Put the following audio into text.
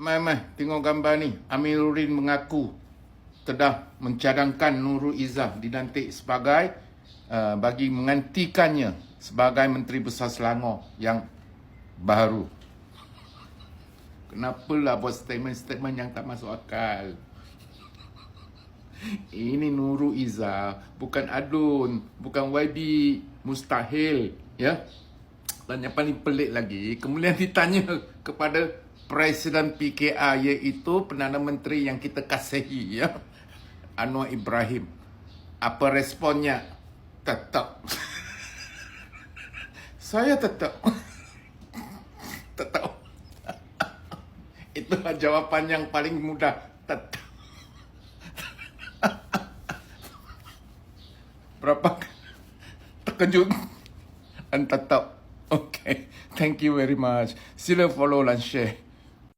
Mai, tengok gambar ni. Amiruddin mengaku telah mencadangkan Nurul Izzah dilantik sebagai bagi menggantikannya sebagai Menteri Besar Selangor yang baru. Kenapalah buat statement-statement yang tak masuk akal? Ini Nurul Izzah, bukan Adun, bukan YB, mustahil, ya. Dan yang paling pelik lagi, kemudian ditanya kepada Presiden PKR, iaitu Perdana Menteri yang kita kasihi, ya, Anwar Ibrahim. Apa responnya? Tetap. Saya tetap. Tetap. Itulah jawapan yang paling mudah. Tetap. Berapa terkejut dan tetap. Okay. Thank you very much. Sila follow dan share.